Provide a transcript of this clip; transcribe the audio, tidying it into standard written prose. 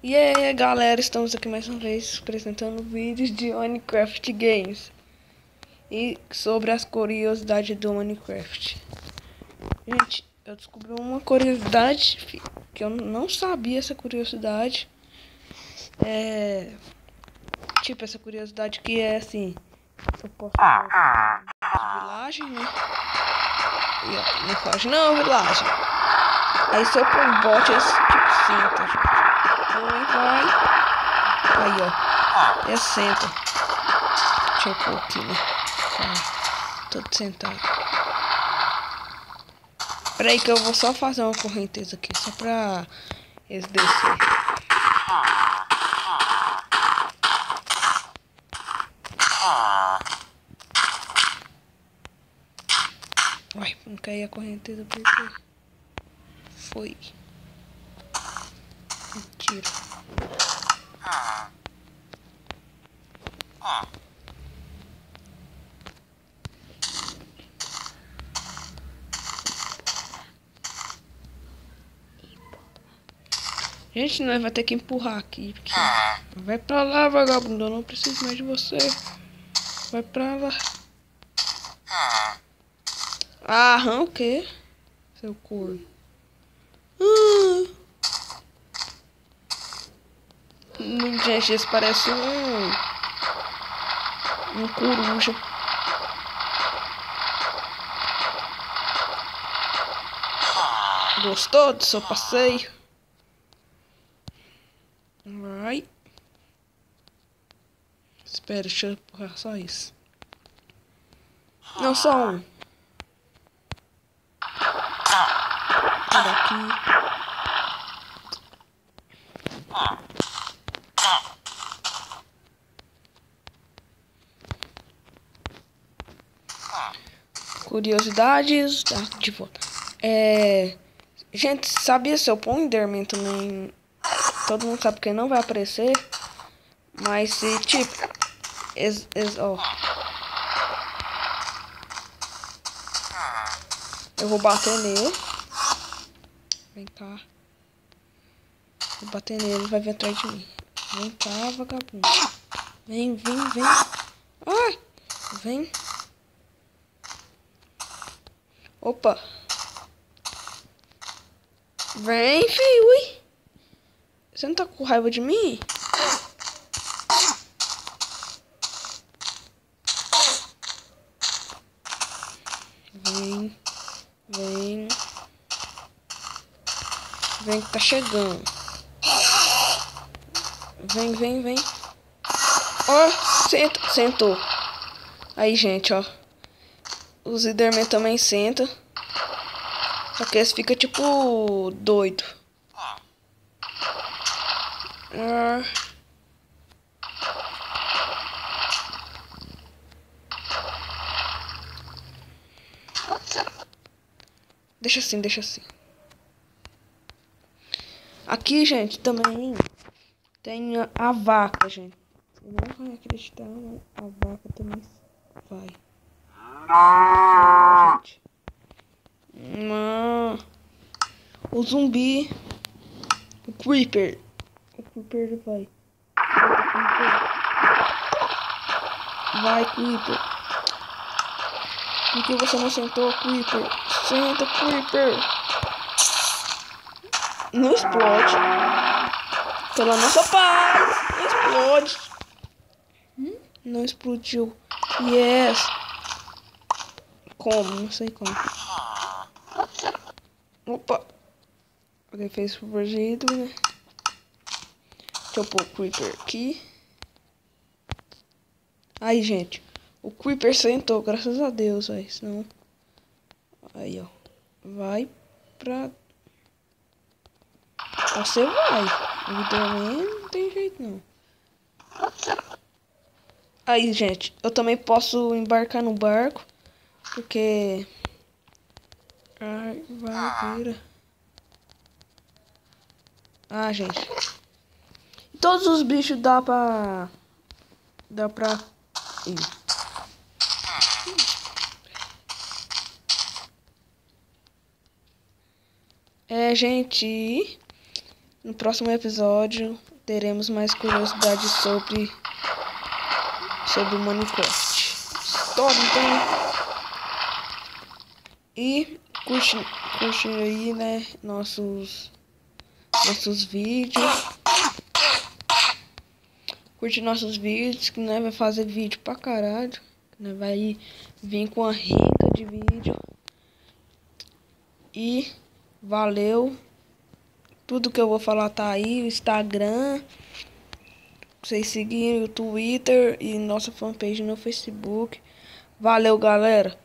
E aí galera, estamos aqui mais uma vez apresentando vídeos de Minecraft Games e sobre as curiosidades do Minecraft. Gente, eu descobri uma curiosidade que eu não sabia. Essa curiosidade tipo essa curiosidade que é assim: eu posso vilagem, né? E ó, não pode não, vilagem. Aí se eu pôr um bot, esse tipo senta, gente. Vai. Aí, ó. É senta. Deixa eu pôr aqui, né? Todo sentado. Pera aí que eu vou só fazer uma correnteza aqui, só pra eles descerem. Uai, não caí a correnteza porque foi. Mentira. Gente, nós vai ter que empurrar aqui. Porque... Vai pra lá, vagabundo. Eu não preciso mais de você. Vai pra lá. Aham, o quê? Seu corno. Gente, esse parece um coruja. Gostou do seu passeio? Vai. Espera, deixa eu empurrar só isso. Não, só um. Daqui. Curiosidades de volta. Gente, sabia se eu pôr Enderman também? Todo mundo sabe que não vai aparecer. Mas se tipo. Ó. Eu vou bater nele. Vem cá. Vou bater nele, ele vai vir atrás de mim. Vem cá, vagabundo. Vem. Ai! Vem. Opa. Vem, filho. Ui. Você não tá com raiva de mim? Vem. Vem que tá chegando. Vem. Ó, sentou. Aí, gente, ó. Os Enderman também sentam. Só que eles ficam tipo doido. Deixa assim. Aqui, gente, também tem a vaca, gente. Você não vai acreditar, mas a vaca também vai. Gente. O zumbi. O Creeper. O Creeper vai. Vai, Creeper. Por que você não sentou, Creeper? Senta, Creeper. Não explode. Pela nossa paz. Não explode. Não explodiu. Yes. Como? Não sei como. Opa. Alguém fez protegido, né? Deixa eu pôr o Creeper aqui. Aí, gente. O Creeper sentou, graças a Deus, velho. Senão... Aí, ó. Vai pra... Você vai. Evidentemente não tem jeito, não. Aí, gente. Eu também posso embarcar no barco. Porque... Ai, vai, vira. Ah, gente. Todos os bichos dá pra ir. Gente. No próximo episódio teremos mais curiosidades sobre o Minecraft. História, então. E curte aí, né, nossos vídeos. Curte nossos vídeos, que né, vai fazer vídeo pra caralho. Né, vai vir com uma rica de vídeo. E valeu. Tudo que eu vou falar tá aí, o Instagram. Vocês seguirem o Twitter e nossa fanpage no Facebook. Valeu, galera.